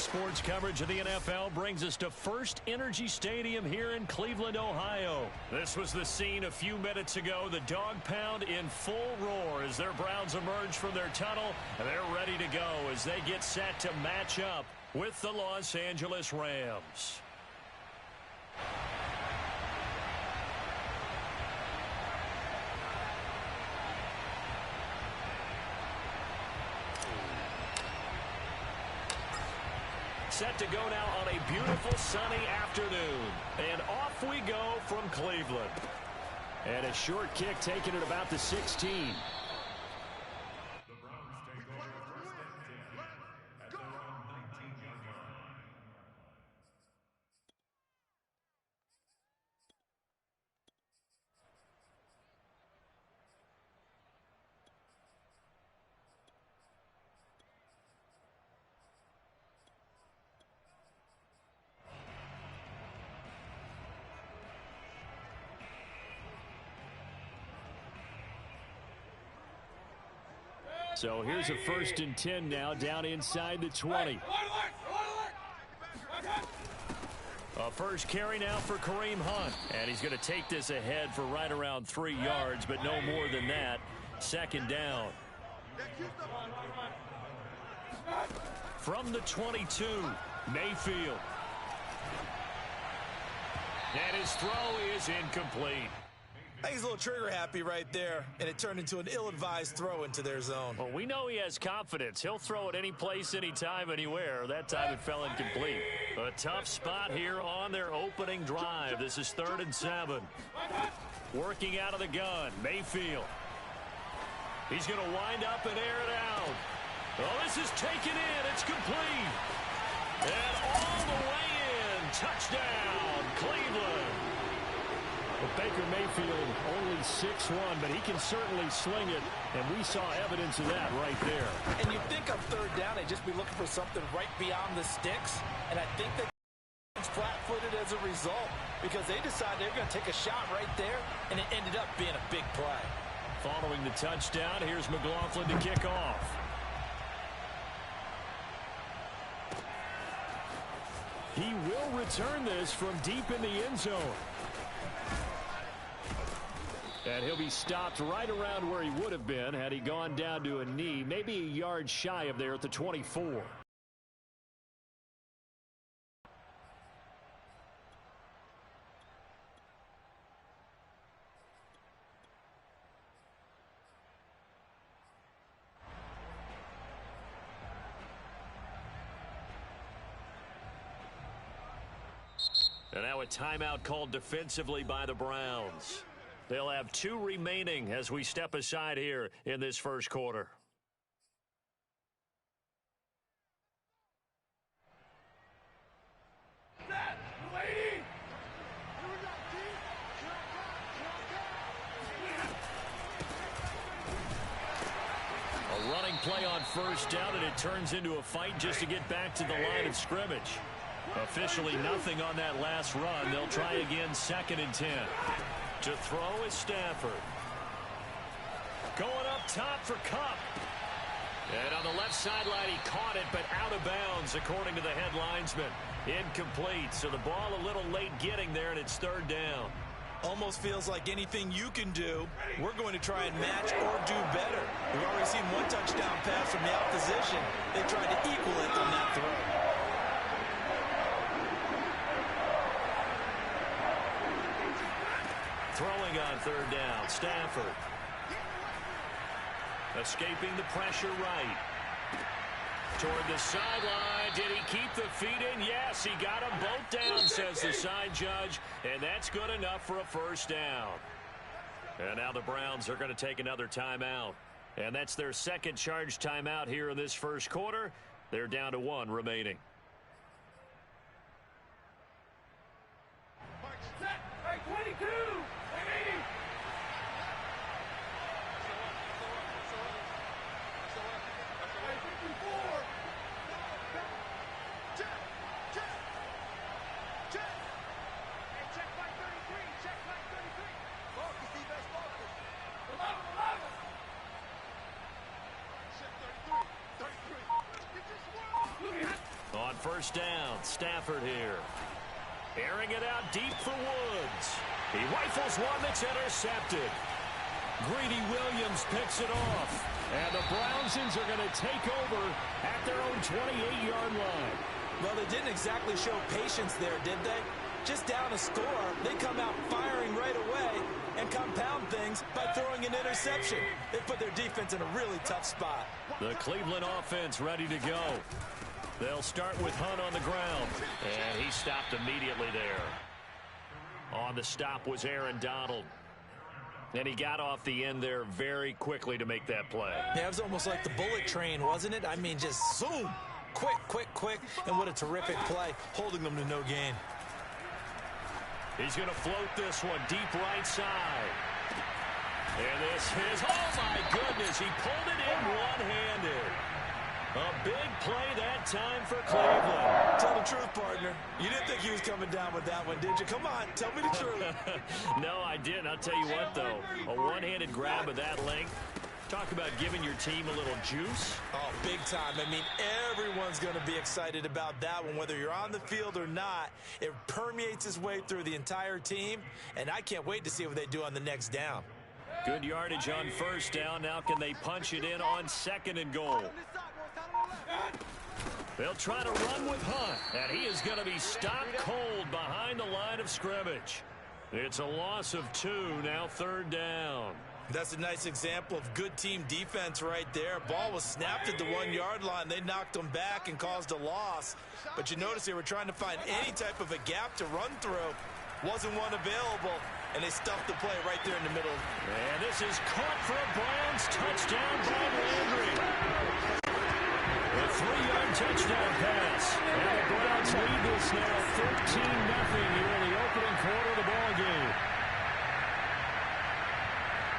sports coverage of the NFL brings us to First Energy Stadium here in Cleveland, Ohio. This was the scene a few minutes ago. The dog pound in full roar as their Browns emerge from their tunnel. And they're ready to go as they get set to match up with the Los Angeles Rams. Set to go now on a beautiful sunny afternoon. And off we go from Cleveland. And a short kick taken at about the 16. The Browns take over first and 10 at their own 19-yard line. So here's a 1st and 10 now down inside the 20. A first carry now for Kareem Hunt. And he's going to take this ahead for right around 3 yards, but no more than that. 2nd down. From the 22, Mayfield. And his throw is incomplete. I think he's a little trigger happy right there, and it turned into an ill-advised throw into their zone. Well, we know he has confidence. He'll throw it any place, anytime, anywhere. That time it fell incomplete. A tough spot here on their opening drive. This is 3rd and 7. Working out of the gun, Mayfield. He's going to wind up and air it out. Oh, this is taken in. It's complete. And all the way in. Touchdown, Cleveland. Well, Baker Mayfield only 6'1", but he can certainly sling it, and we saw evidence of that right there. And you'd think on 3rd down they'd just be looking for something right beyond the sticks, and I think that flat-footed as a result because they decided they were going to take a shot right there, and it ended up being a big play. Following the touchdown, here's McLaughlin to kick off. He will return this from deep in the end zone. And he'll be stopped right around where he would have been had he gone down to a knee, maybe a yard shy of there at the 24. And now a timeout called defensively by the Browns. They'll have 2 remaining as we step aside here in this first quarter. A running play on 1st down, and it turns into a fight just to get back to the line of scrimmage. Officially nothing on that last run. They'll try again 2nd and 10. To throw is Stafford. Going up top for Kupp. And on the left sideline, he caught it, but out of bounds, according to the head linesman. Incomplete, so the ball a little late getting there, and it's 3rd down. Almost feels like anything you can do, we're going to try and match or do better. We've already seen 1 touchdown pass from the opposition. They tried to equal it on that throw. Throwing on 3rd down, Stafford. Escaping the pressure right. Toward the sideline. Did he keep the feet in? Yes, he got them both down, says the side judge. And that's good enough for a 1st down. And now the Browns are going to take another timeout. And that's their 2nd charge timeout here in this first quarter. They're down to 1 remaining. Set, 22. first down. Stafford here. Airing it out deep for Woods. He rifles one that's intercepted. Greedy Williams picks it off. And the Brownsons are going to take over at their own 28-yard line. Well, they didn't exactly show patience there, did they? Just down a score, they come out firing right away and compound things by throwing an interception. They put their defense in a really tough spot. The Cleveland offense ready to go. They'll start with Hunt on the ground. And he stopped immediately there. On the stop was Aaron Donald. And he got off the end there very quickly to make that play. Yeah, it was almost like the bullet train, wasn't it? I mean, just zoom. Quick, quick, quick. And what a terrific play, holding them to no gain. He's going to float this one deep right side. And this is, oh my goodness, he pulled it in one-handed. A big play that time for Cleveland. Tell the truth, partner. You didn't think he was coming down with that one, did you? Come on, tell me the truth. No, I didn't. I'll tell you what, though. A one-handed grab of that length. Talk about giving your team a little juice. Oh, big time. I mean, everyone's going to be excited about that one, whether you're on the field or not. It permeates its way through the entire team, and I can't wait to see what they do on the next down. Good yardage on first down. Now can they punch it in on second and goal? They'll try to run with Hunt, and he is going to be stopped cold behind the line of scrimmage. It's a loss of 2, now third down. That's a nice example of good team defense right there. Ball was snapped at the 1-yard line. They knocked them back and caused a loss. But you notice they were trying to find any type of a gap to run through. Wasn't one available, and they stuffed the play right there in the middle. And this is caught for a Browns touchdown by Landry. A 3-yard touchdown pass. And the Browns lead this now 13-0 here in the opening quarter of the ballgame.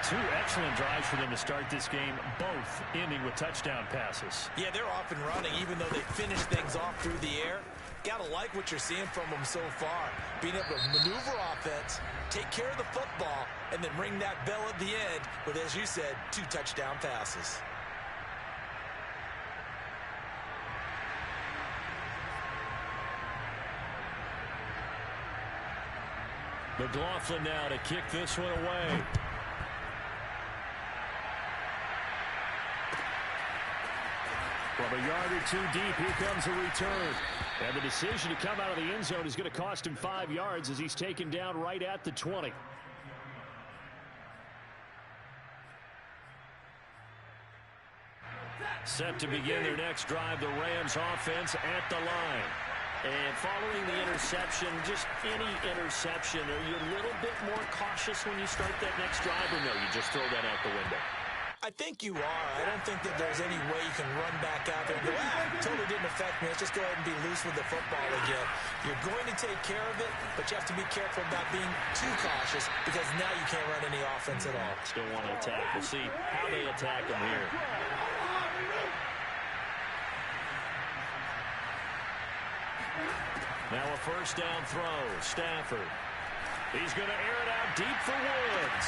2 excellent drives for them to start this game, both ending with touchdown passes. Yeah, they're off and running, even though they finish things off through the air. Gotta like what you're seeing from them so far. Being able to maneuver offense, take care of the football, and then ring that bell at the end with, as you said, 2 touchdown passes. McLaughlin now to kick this one away. From a yard or 2 deep, here comes a return. And the decision to come out of the end zone is going to cost him 5 yards as he's taken down right at the 20. Set to begin their next drive, the Rams offense at the line. And following the interception, just any interception, are you a little bit more cautious when you start that next drive, or no, you just throw that out the window? I think you are. I don't think that there's any way you can run back out there and go, totally didn't affect me. Let's just go ahead and be loose with the football again. You're going to take care of it, but you have to be careful about being too cautious because now you can't run any offense at all. Still want to attack. We'll see how they attack them here. Now a first down throw. Stafford. He's going to air it out deep for Woods.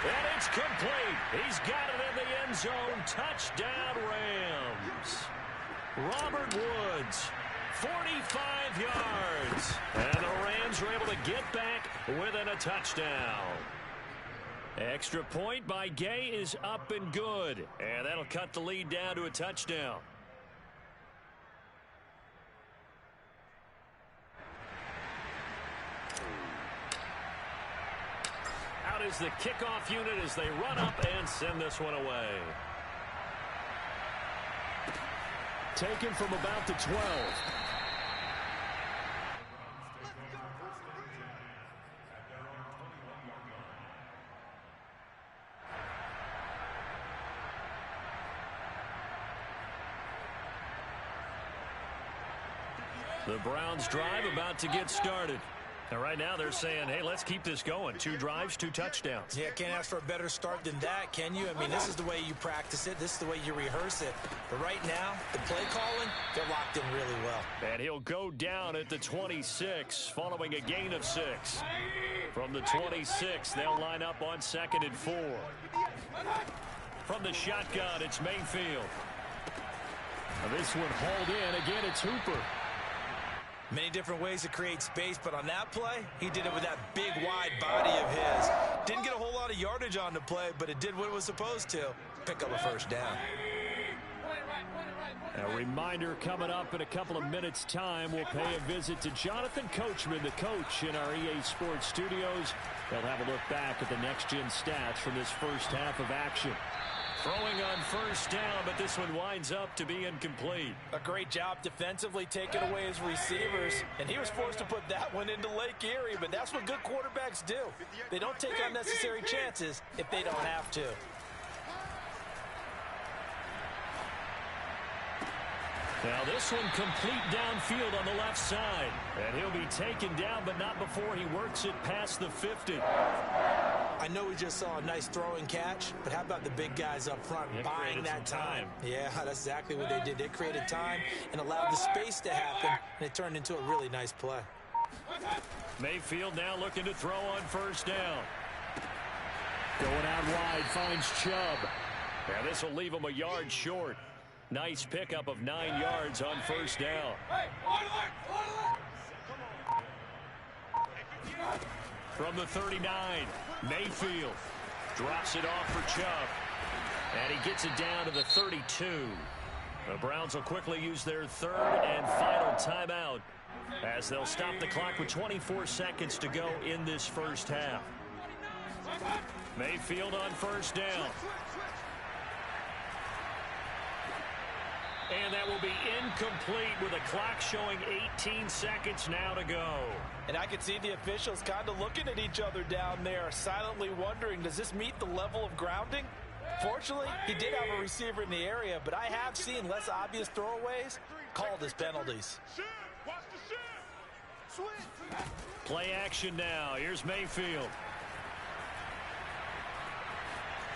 And it's complete. He's got it in the end zone. Touchdown, Rams. Robert Woods, 45 yards. And the Rams were able to get back within a touchdown. Extra point by Gay is up and good. And that'll cut the lead down to a touchdown. Out is the kickoff unit as they run up and send this one away. Taken from about the 12. The Browns drive about to get started. And right now they're saying, hey, let's keep this going. 2 drives, 2 touchdowns. Yeah, can't ask for a better start than that, can you? I mean, this is the way you practice it. This is the way you rehearse it. But right now, the play calling, they're locked in really well. And he'll go down at the 26 following a gain of 6. From the 26, they'll line up on 2nd and 4. From the shotgun, it's Mayfield. Now this one hauled in. Again, it's Hooper. Many different ways to create space, but on that play, he did it with that big, wide body of his. Didn't get a whole lot of yardage on the play, but it did what it was supposed to. Pick up a first down. A reminder coming up in a couple of minutes' time. We'll pay a visit to Jonathan Coachman, the coach in our EA Sports studios. They'll have a look back at the next-gen stats from this first half of action. Throwing on first down, but this one winds up to be incomplete. A great job defensively taking away his receivers, and he was forced to put that one into Lake Erie, but that's what good quarterbacks do. They don't take unnecessary chances if they don't have to. Now this one complete downfield on the left side. And he'll be taken down, but not before he works it past the 50. I know we just saw a nice throwing catch, but how about the big guys up front buying that time? Yeah, that's exactly what they did. They created time and allowed the space to happen, and it turned into a really nice play. Mayfield now looking to throw on first down. Going out wide, finds Chubb. Now this will leave him a yard short. Nice pickup of 9 yards on first down. From the 39, Mayfield drops it off for Chubb. And he gets it down to the 32. The Browns will quickly use their third and final timeout as they'll stop the clock with 24 seconds to go in this first half. Mayfield on first down. And that will be incomplete with a clock showing 18 seconds now to go. And I can see the officials kind of looking at each other down there, silently wondering, does this meet the level of grounding? Fortunately, he did have a receiver in the area, but I have seen less obvious throwaways called as penalties. Play action now. Here's Mayfield.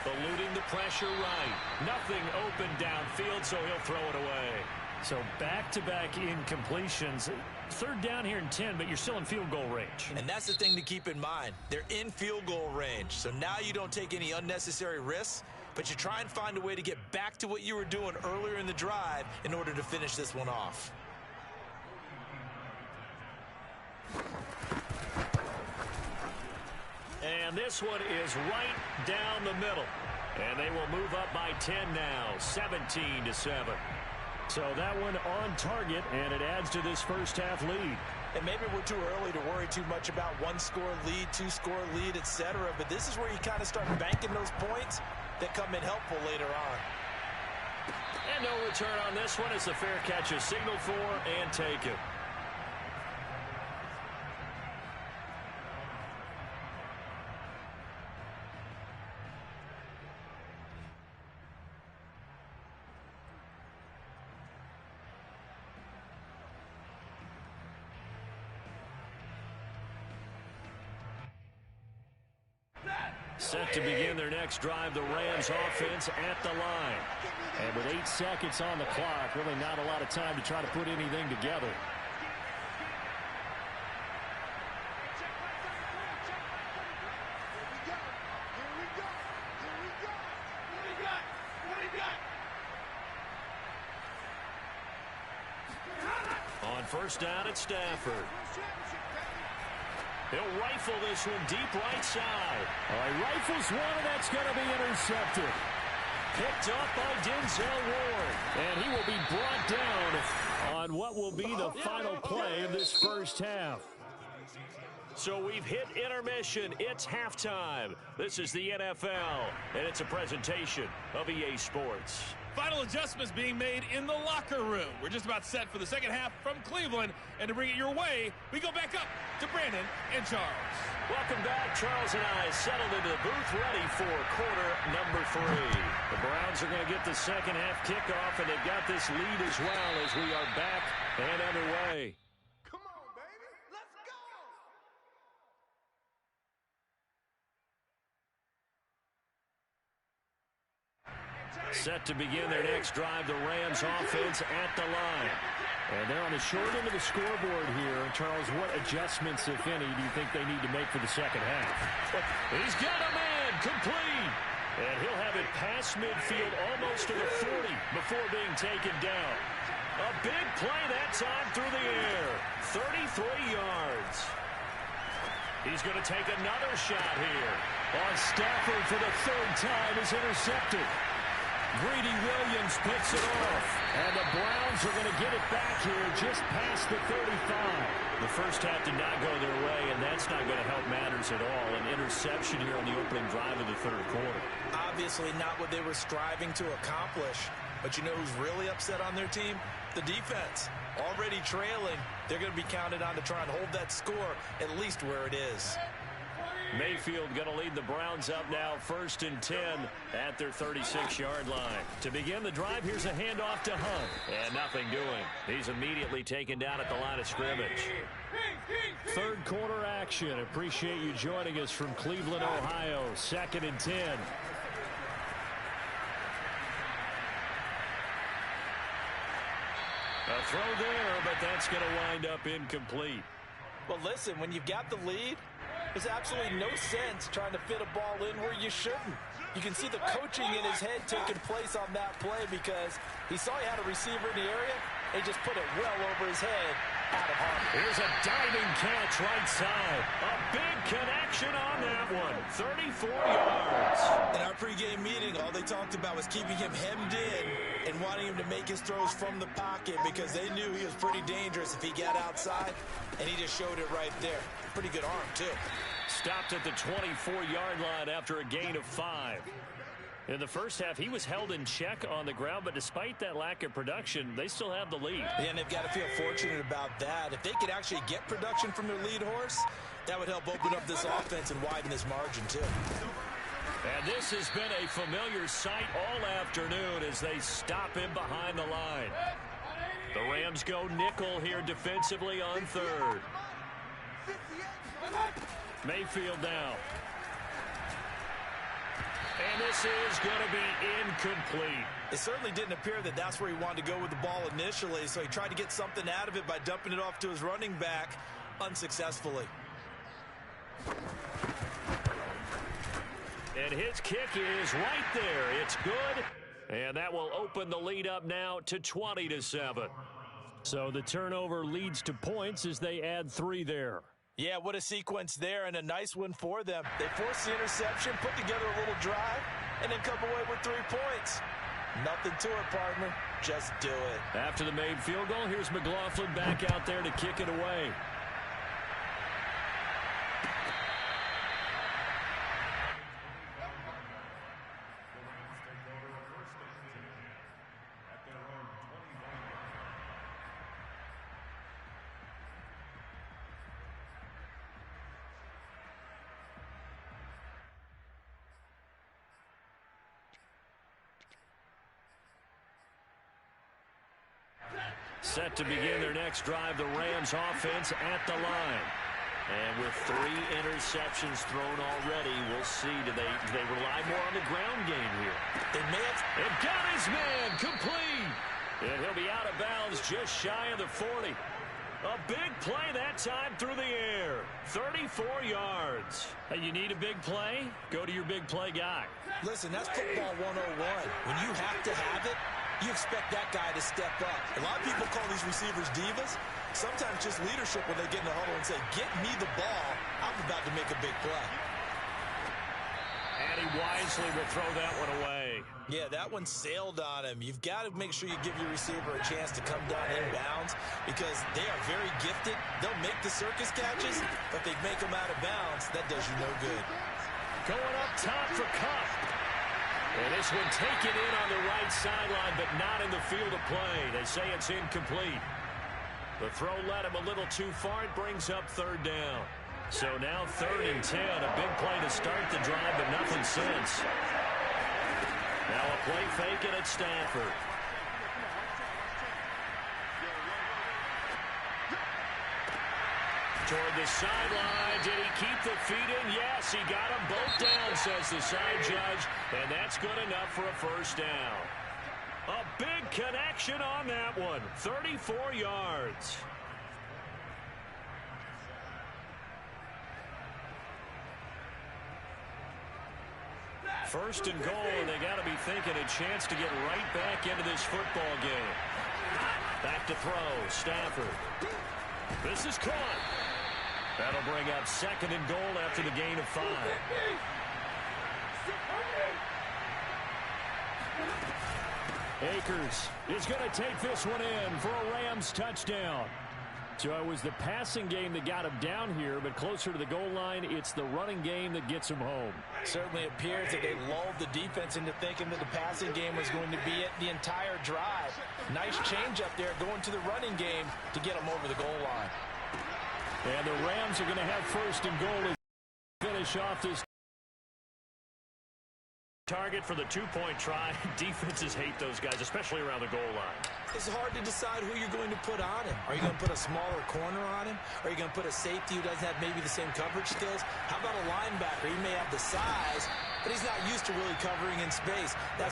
Eluding the pressure right. Nothing open downfield, so he'll throw it away. So back-to-back incompletions. Third down here and 10, but you're still in field goal range. And that's the thing to keep in mind. They're in field goal range, so now you don't take any unnecessary risks, but you try and find a way to get back to what you were doing earlier in the drive in order to finish this one off. And this one is right down the middle. And they will move up by 10 now, 17-7. So that one on target, and it adds to this first half lead. And maybe we're too early to worry too much about one-score lead, two-score lead, etc. But this is where you kind of start banking those points that come in helpful later on. And no return on this one. It's a fair catch, a signal for, and take it. Set to begin their next drive, the Rams offense at the line. And with 8 seconds on the clock, really not a lot of time to try to put anything together. On first down at Stafford. He'll rifle this one deep right side. All right, rifles one, and that's going to be intercepted. Picked up by Denzel Ward. And he will be brought down on what will be the final play of this first half. So we've hit intermission. It's halftime. This is the NFL, and it's a presentation of EA Sports. Final adjustments being made in the locker room. We're just about set for the second half from Cleveland. And to bring it your way, we go back up to Brandon and Charles. Welcome back. Charles and I settled into the booth ready for quarter number 3. The Browns are going to get the second half kickoff, and they've got this lead as well as we are back and underway. Set to begin their next drive, the Rams offense at the line. And they're on the short end of the scoreboard here. Charles, what adjustments, if any, do you think they need to make for the second half? He's got a man, complete. And he'll have it past midfield, almost to the 40, before being taken down. A big play that time through the air. 33 yards. He's going to take another shot here. Stafford for the third time is intercepted. Greedy Williams picks it off. And the Browns are going to get it back here just past the 35. The first half did not go their way, and that's not going to help matters at all. An interception here on the opening drive of the third quarter. Obviously not what they were striving to accomplish. But you know who's really upset on their team? The defense. Already trailing. They're going to be counted on to try and hold that score at least where it is. Mayfield going to lead the Browns up now 1st and 10 at their 36-yard line. To begin the drive, here's a handoff to Hunt. And nothing doing. He's immediately taken down at the line of scrimmage. Third quarter action. Appreciate you joining us from Cleveland, Ohio. 2nd and 10. A throw there, but that's going to wind up incomplete. Well, listen, when you've got the lead, there's absolutely no sense trying to fit a ball in where you shouldn't. You can see the coaching in his head taking place on that play because he saw he had a receiver in the area and he just put it well over his head out of harm. Here's a diving catch right side. A big connection on that one. 34 yards. In our pregame meeting, all they talked about was keeping him hemmed in and wanting him to make his throws from the pocket because they knew he was pretty dangerous if he got outside, and he just showed it right there. Pretty good arm, too. Stopped at the 24-yard line after a gain of 5. In the first half, he was held in check on the ground, but despite that lack of production, they still have the lead. Yeah, and they've got to feel fortunate about that. If they could actually get production from their lead horse, that would help open up this offense and widen this margin, too. And this has been a familiar sight all afternoon as they stop him behind the line. The Rams go nickel here defensively on third. Mayfield now. And this is going to be incomplete. It certainly didn't appear that that's where he wanted to go with the ball initially, so he tried to get something out of it by dumping it off to his running back unsuccessfully. And his kick is right there. It's good. And that will open the lead up now to 20-7. So the turnover leads to points as they add 3 there. Yeah, what a sequence there, and a nice one for them. They forced the interception, put together a little drive, and then come away with 3 points. Nothing to it, partner. Just do it. After the made field goal, here's McLaughlin back out there to kick it away. Set to begin their next drive, the Rams offense at the line. And with 3 interceptions thrown already, we'll see. Do they rely more on the ground game here? They may have. It got his man complete. And he'll be out of bounds just shy of the 40. A big play that time through the air. 34 yards. Hey, you need a big play? Go to your big play guy. Listen, that's football 101. When you have to have it, you expect that guy to step up. A lot of people call these receivers divas. Sometimes just leadership when they get in the huddle and say, get me the ball. I'm about to make a big play. And he wisely will throw that one away. Yeah, that one sailed on him. You've got to make sure you give your receiver a chance to come down inbounds because they are very gifted. They'll make the circus catches, but if they make them out of bounds, that does you no good. Going up top for Kupp. And this one taken in on the right sideline, but not in the field of play. They say it's incomplete. The throw led him a little too far. It brings up 3rd down. So now 3rd and 10. A big play to start the drive, but nothing since. Now a play fake and it's Stafford. Toward the sideline. Did he keep the feet in? Yes, he got them both down, says the side judge. And that's good enough for a 1st down. A big connection on that one. 34 yards. First and goal, and they got to be thinking a chance to get right back into this football game. to throw. Stafford. This is caught. That'll bring up 2nd and goal after the gain of 5. Akers is going to take this one in for a Rams touchdown. So it was the passing game that got him down here, but closer to the goal line, it's the running game that gets him home. Certainly appears that they lulled the defense into thinking that the passing game was going to be it the entire drive. Nice change up there going to the running game to get them over the goal line. And the Rams are going to have 1st and goal to finish off this target for the 2-point try. Defenses hate those guys, especially around the goal line. It's hard to decide who you're going to put on him. Are you going to put a smaller corner on him? Are you going to put a safety who doesn't have maybe the same coverage skills? How about a linebacker? He may have the size, but he's not used to really covering in space. That's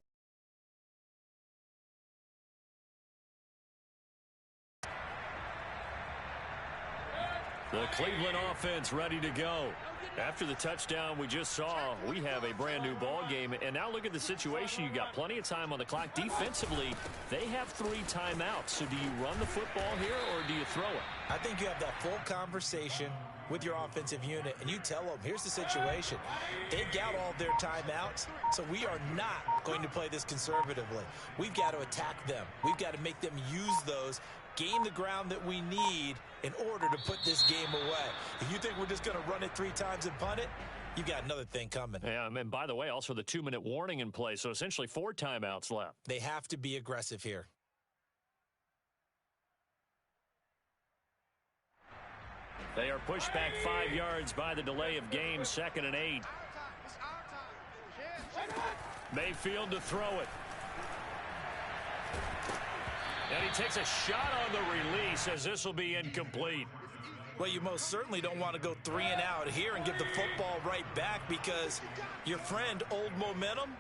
the Cleveland offense ready to go. After the touchdown we just saw, we have a brand new ball game. And now look at the situation. You got plenty of time on the clock. Defensively, they have 3 timeouts. So do you run the football here or do you throw it? I think you have that full conversation with your offensive unit, and you tell them, here's the situation. They've got all their timeouts, so we are not going to play this conservatively. We've got to attack them. We've got to make them use those, gain the ground that we need in order to put this game away. If you think we're just going to run it 3 times and punt it, you've got another thing coming. Yeah, and by the way, also the 2-minute warning in play, so essentially 4 timeouts left. They have to be aggressive here. They are pushed back 5 yards by the delay of game, 2nd and 8. Mayfield to throw it. And he takes a shot on the release as this will be incomplete. Well, you most certainly don't want to go 3 and out here and give the football right back because your friend, Old Momentum,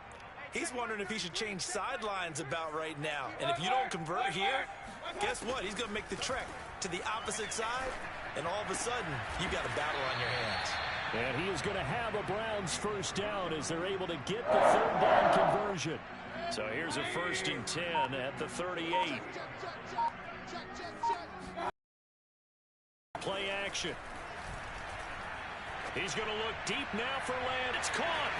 he's wondering if he should change sidelines about right now. And if you don't convert here, guess what? He's going to make the trek to the opposite side, and all of a sudden, you've got a battle on your hands. And he is going to have a Browns 1st down as they're able to get the 3rd down conversion. So here's a 1st and 10 at the 38. Play action. He's going to look deep now for land. It's caught.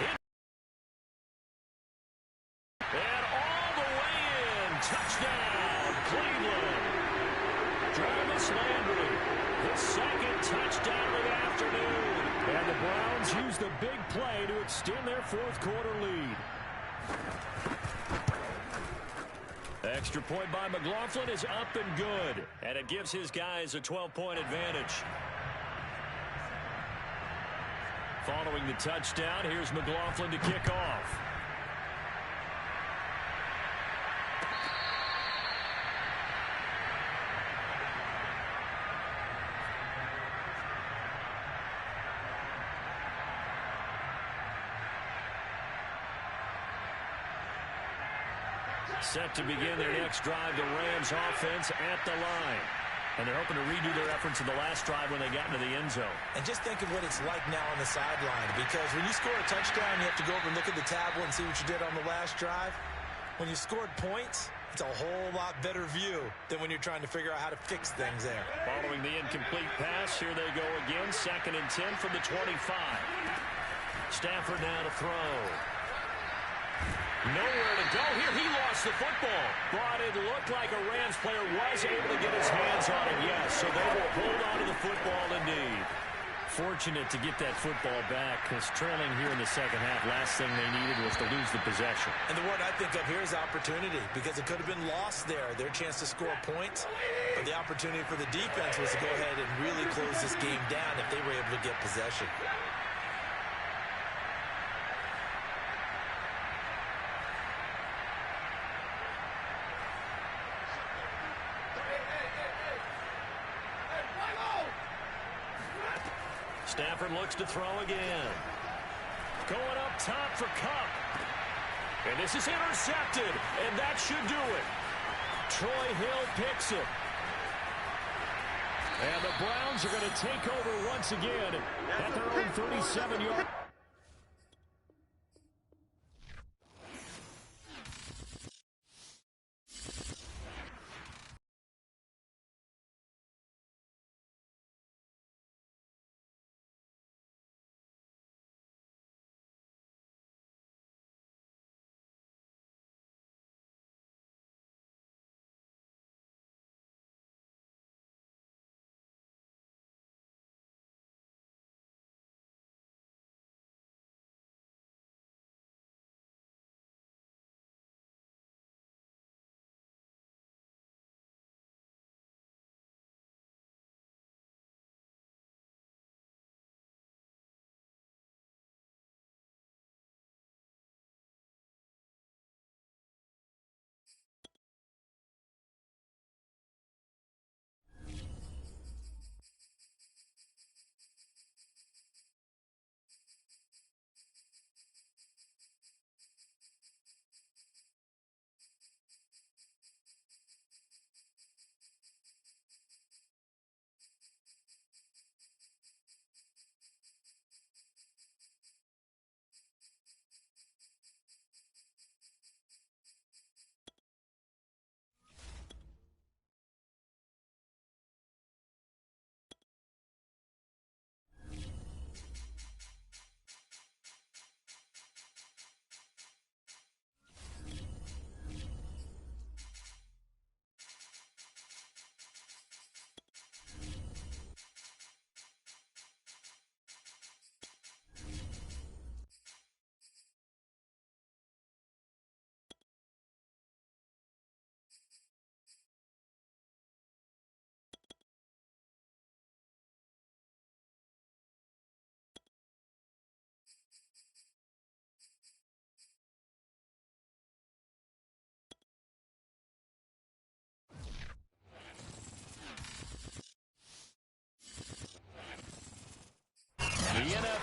And all the way in. Touchdown, Cleveland. Jarvis Landry, the 2nd touchdown of the afternoon. And the Browns use the big play to extend their 4th quarter lead. Extra point by McLaughlin is up and good. And it gives his guys a 12-point advantage. Following the touchdown, here's McLaughlin to kick off. Set to begin their next drive, the Rams offense at the line. And they're hoping to redo their efforts in the last drive when they got into the end zone. And just think of what it's like now on the sideline, because when you score a touchdown, you have to go over and look at the tablet and see what you did on the last drive. When you scored points, it's a whole lot better view than when you're trying to figure out how to fix things there. Following the incomplete pass, here they go again. 2nd and 10 from the 25. Stafford now to throw. Nowhere to go here. He lost the football. But it looked like a Rams player was able to get his hands on it, yes. So they will hold on to the football indeed. Fortunate to get that football back, because trailing here in the 2nd half, last thing they needed was to lose the possession. And the word I think of here is opportunity, because it could have been lost there, their chance to score points. But the opportunity for the defense was to go ahead and really close this game down if they were able to get possession. Stafford looks to throw again. Going up top for Kupp. And this is intercepted, and that should do it. Troy Hill picks it. And the Browns are going to take over once again at their own 37-yard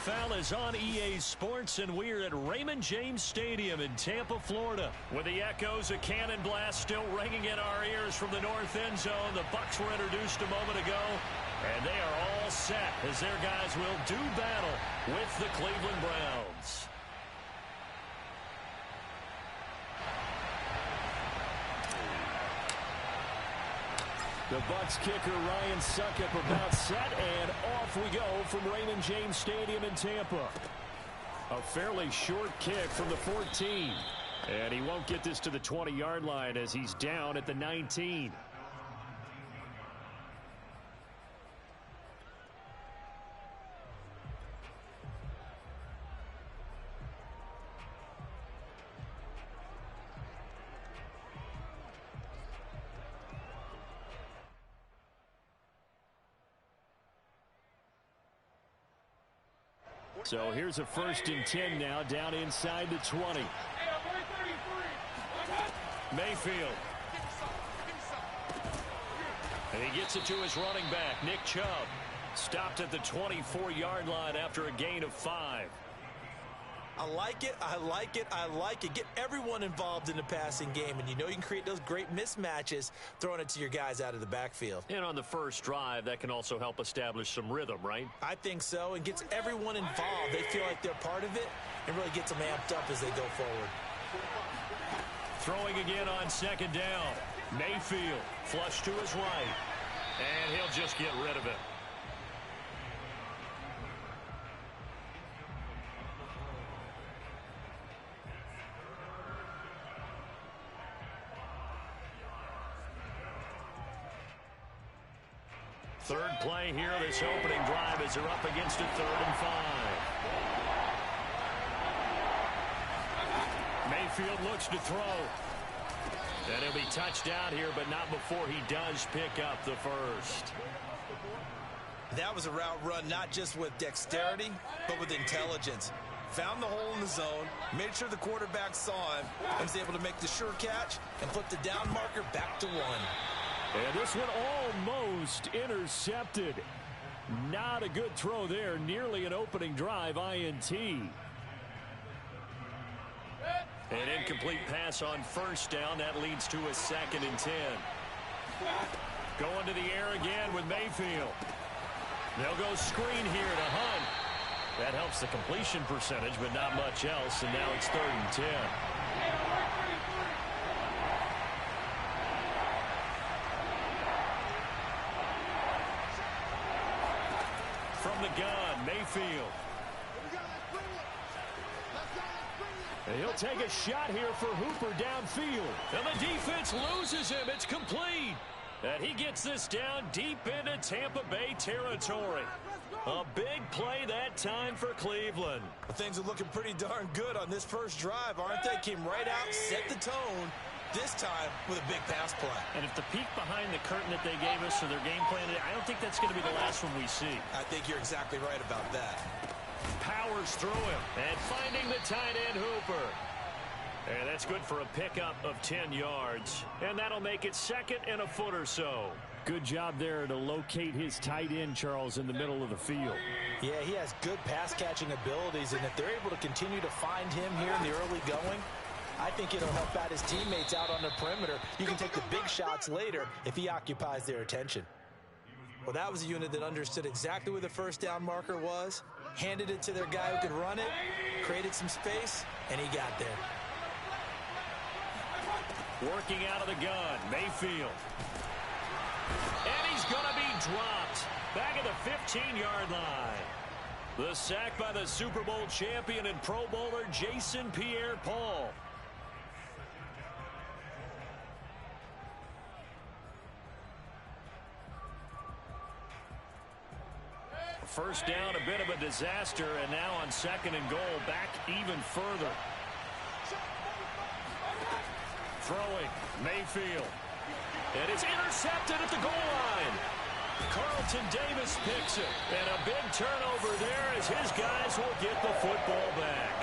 NFL is on EA Sports, and we're at Raymond James Stadium in Tampa, Florida. With the echoes of Cannon Blast still ringing in our ears from the north end zone, the Bucs were introduced a moment ago, and they are all set as their guys will do battle with the Cleveland Browns. The Bucs kicker Ryan Succop about set, and off we go from Raymond James Stadium in Tampa. A fairly short kick from the 14. And he won't get this to the 20-yard line as he's down at the 19. So here's a 1st and 10 now, down inside the 20. Mayfield. And he gets it to his running back, Nick Chubb. Stopped at the 24-yard line after a gain of 5. I like it, I like it, I like it. Get everyone involved in the passing game, and you know you can create those great mismatches throwing it to your guys out of the backfield. And on the first drive, that can also help establish some rhythm, right? I think so, and gets everyone involved. They feel like they're part of it and really gets them amped up as they go forward. Throwing again on 2nd down. Mayfield flush to his right, and he'll just get rid of it. Third play here, this opening drive as they're up against a 3rd and 5. Mayfield looks to throw. And he'll be touched out here, but not before he does pick up the first. That was a route run not just with dexterity, but with intelligence. Found the hole in the zone, made sure the quarterback saw him, and was able to make the sure catch and flip the down marker back to 1. And this one almost intercepted. Not a good throw there. Nearly an opening drive INT. An incomplete pass on 1st down. That leads to a 2nd and 10. Going to the air again with Mayfield. They'll go screen here to Hunt. That helps the completion percentage, but not much else. And now it's 3rd and 10. From the gun, Mayfield. And he'll take a shot here for Hooper downfield. And the defense loses him. It's complete. And he gets this down deep into Tampa Bay territory. A big play that time for Cleveland. Well, things are looking pretty darn good on this first drive, aren't they? Came right out, set the tone, this time with a big pass play. And if the peek behind the curtain that they gave us or their game plan, I don't think that's going to be the last one we see. I think you're exactly right about that. Powers through him and finding the tight end Hooper. And that's good for a pickup of 10 yards. And that'll make it 2nd and a foot or so. Good job there to locate his tight end, Charles, in the middle of the field. Yeah, he has good pass-catching abilities, and if they're able to continue to find him here in the early going, I think it'll help out his teammates out on the perimeter. You can take the big shots later if he occupies their attention. Well, that was a unit that understood exactly where the 1st down marker was, handed it to their guy who could run it, created some space, and he got there. Working out of the gun, Mayfield. And he's going to be dropped back at the 15-yard line. The sack by the Super Bowl champion and Pro Bowler Jason Pierre-Paul. First down, a bit of a disaster, and now on 2nd and goal, back even further. Throwing, Mayfield. And it's intercepted at the goal line. Carlton Davis picks it. And a big turnover there as his guys will get the football back.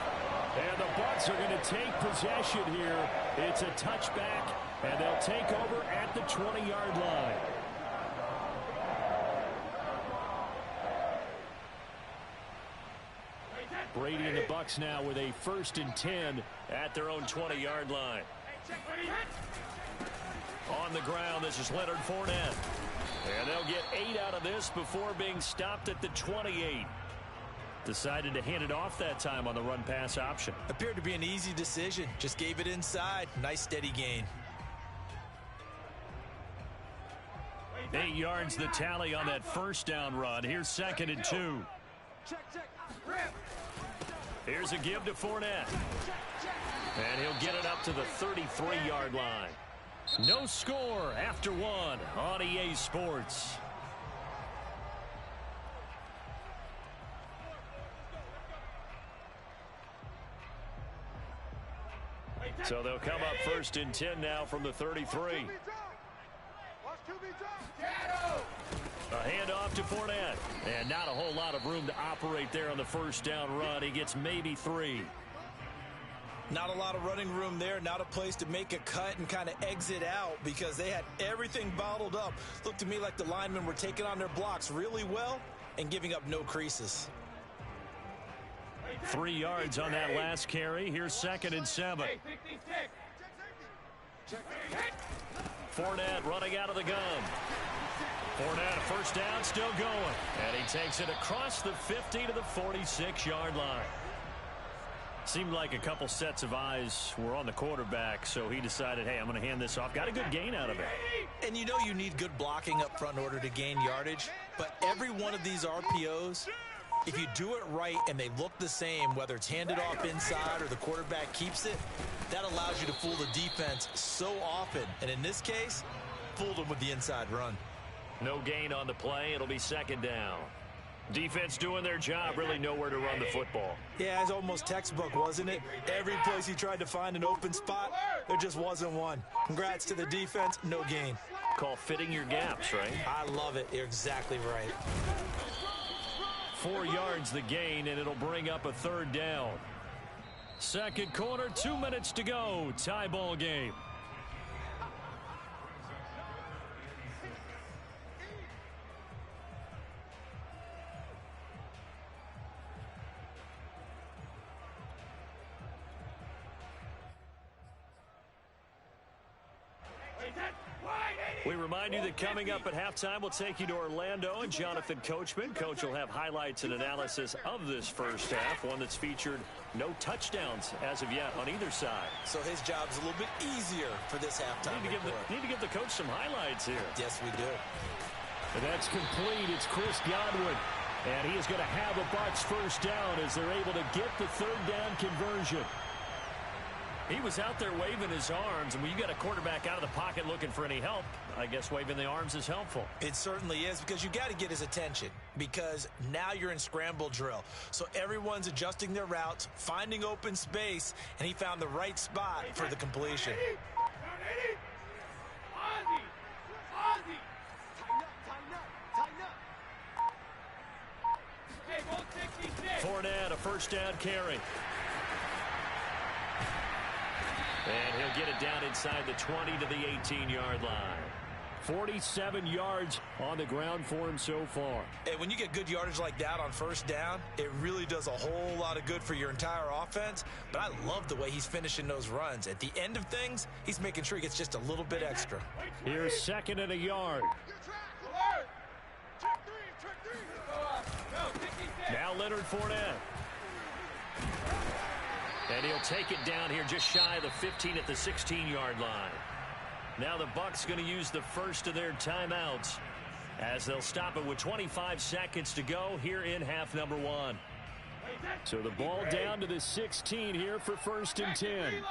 And the Bucs are going to take possession here. It's a touchback, and they'll take over at the 20-yard line. Brady and the Bucs now with a 1st and 10 at their own 20-yard line. On the ground, this is Leonard Fournette. And they'll get 8 out of this before being stopped at the 28. Decided to hand it off that time on the run-pass option. Appeared to be an easy decision. Just gave it inside. Nice steady gain. 8 yards the tally on that 1st down run. Here's 2nd and 2. Here's a give to Fournette. And he'll get it up to the 33-yard line. No score after 1 on EA Sports. So they'll come up 1st and 10 now from the 33. A handoff to Fournette. And not a whole lot of room to operate there on the 1st down run. He gets maybe 3. Not a lot of running room there. Not a place to make a cut and kind of exit out because they had everything bottled up. Looked to me like the linemen were taking on their blocks really well and giving up no creases. 3 yards on that last carry. Here's 2nd and 7. Fournette running out of the gun. Fournette, a 1st down, still going. And he takes it across the 50 to the 46-yard line. Seemed like a couple sets of eyes were on the quarterback, so he decided, hey, I'm going to hand this off. Got a good gain out of it. And you know you need good blocking up front in order to gain yardage, but every one of these RPOs, if you do it right and they look the same, whether it's handed off inside or the quarterback keeps it, that allows you to fool the defense so often. And in this case, fooled them with the inside run. No gain on the play. It'll be 2nd down. Defense doing their job, really nowhere to run the football. Yeah, it's almost textbook, wasn't it? Every place he tried to find an open spot, there just wasn't one. Congrats to the defense, no gain. Call fitting your gaps, right? I love it. You're exactly right. 4 yards the gain, and it'll bring up a 3rd down. 2nd quarter, 2 minutes to go. Tie ball game. We remind you that coming up at halftime, we'll take you to Orlando and Jonathan Coachman. Coach will have highlights and analysis of this 1st half, one that's featured no touchdowns as of yet on either side. So his job's a little bit easier for this halftime. Need to give the coach some highlights here. Yes, we do. And that's complete. It's Chris Godwin. And he is going to have a Bucs 1st down as they're able to get the 3rd down conversion. He was out there waving his arms, and when you got a quarterback out of the pocket looking for any help, I guess waving the arms is helpful. It certainly is, because you got to get his attention, because now you're in scramble drill. So everyone's adjusting their routes, finding open space, and he found the right spot for the completion. Fournette, a 1st down carry. And he'll get it down inside the 20 to the 18-yard line. 47 yards on the ground for him so far. And when you get good yardage like that on 1st down, it really does a whole lot of good for your entire offense. But I love the way he's finishing those runs. At the end of things, he's making sure he gets just a little bit extra. Here's 2nd and a yard. Now Leonard Fournette. And he'll take it down here just shy of the 15 at the 16-yard line. Now the Bucs going to use the 1st of their timeouts as they'll stop it with 25 seconds to go here in half number 1. So the ball down to the 16 here for 1st and 10.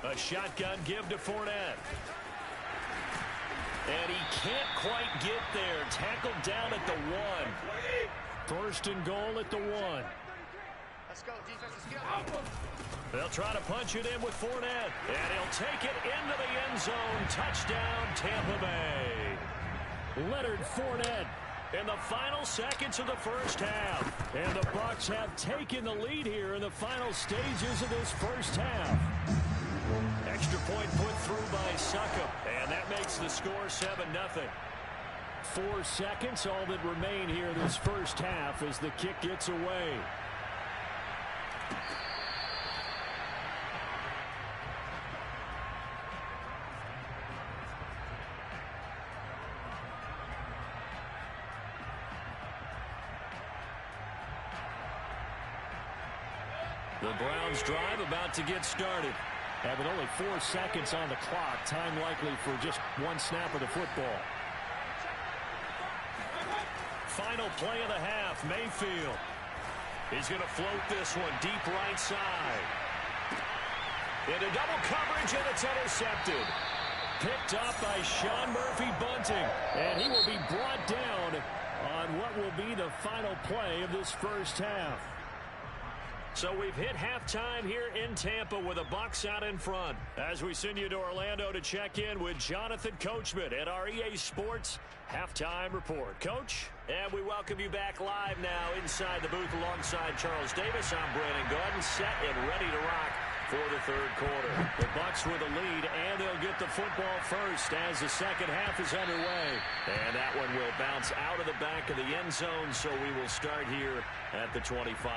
A shotgun give to Fournette. And he can't quite get there. Tackled down at the 1. 1st and goal at the 1. Let's go, defense, let's go. They'll try to punch it in with Fournette. And he'll take it into the end zone. Touchdown, Tampa Bay. Leonard Fournette in the final seconds of the 1st half. And the Bucs have taken the lead here in the final stages of this 1st half. Extra point put through by Succop. And that makes the score 7-0. 4 seconds, all that remain here this first half as the kick gets away. The Browns drive about to get started. And with only 4 seconds on the clock, time likely for just one snap of the football. Final play of the half, Mayfield. He's going to float this one deep right side. Into double coverage, and it's intercepted. Picked up by Sean Murphy-Bunting. And he will be brought down on what will be the final play of this first half. So we've hit halftime here in Tampa with the Bucs out in front. As we send you to Orlando to check in with Jonathan Coachman at our EA Sports Halftime Report. Coach? And we welcome you back live now inside the booth alongside Charles Davis. I'm Brandon Gordon, set and ready to rock for the third quarter. The Bucs with a lead, and they'll get the football first as the second half is underway. And that one will bounce out of the back of the end zone, so we will start here at the 25.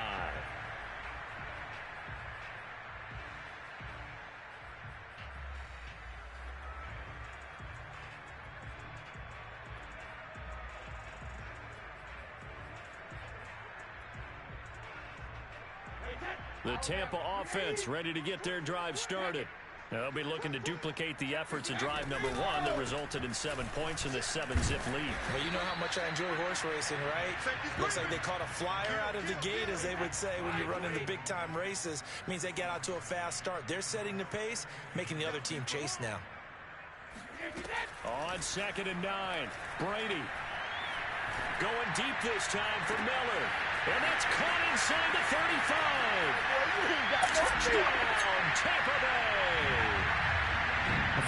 The Tampa offense ready to get their drive started. They'll be looking to duplicate the efforts of drive number 1 that resulted in 7 points in the 7-zip lead. Well, you know how much I enjoy horse racing, right? Looks like they caught a flyer out of the gate, as they would say when you're running the big-time races. Means they get out to a fast start. They're setting the pace, making the other team chase now. On 2nd and 9, Brady. Going deep this time for Miller. And that's caught inside the 35. Touchdown, Tampa Bay.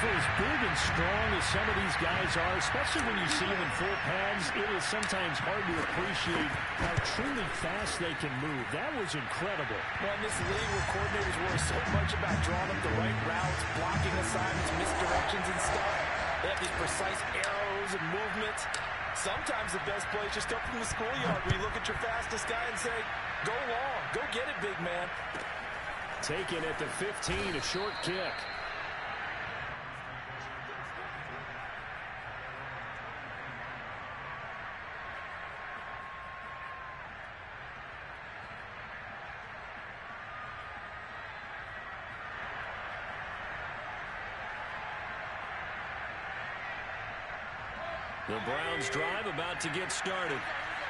For as big and strong as some of these guys are, especially when you see them in full pads, it is sometimes hard to appreciate how truly fast they can move. That was incredible. Well, in this league where coordinators worry so much about drawing up the right routes, blocking assignments, misdirections and stuff, they have these precise arrows and movements. Sometimes the best play is just up from the schoolyard where you look at your fastest guy and say, go long, go get it, big man. Taken at the 15, a short kick. The Browns drive about to get started.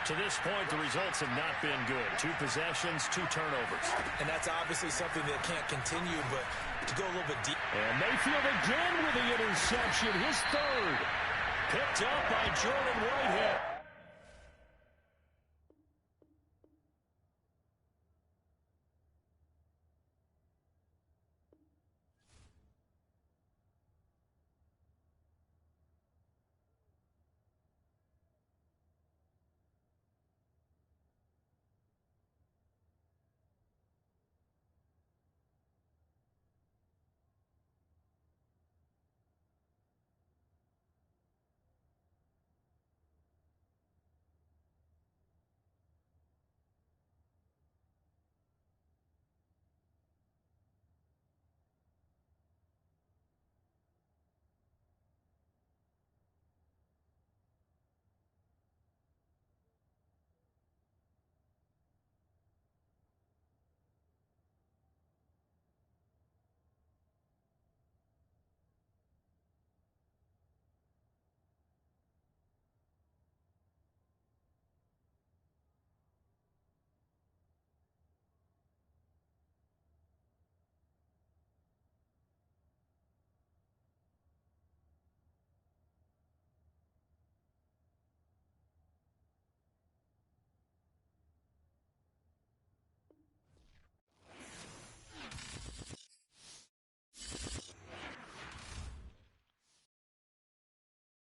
To this point, the results have not been good. 2 possessions, 2 turnovers. And that's obviously something that can't continue, but to go a little bit deep. And Mayfield again with the interception, his third. Picked up by Jordan Whitehead.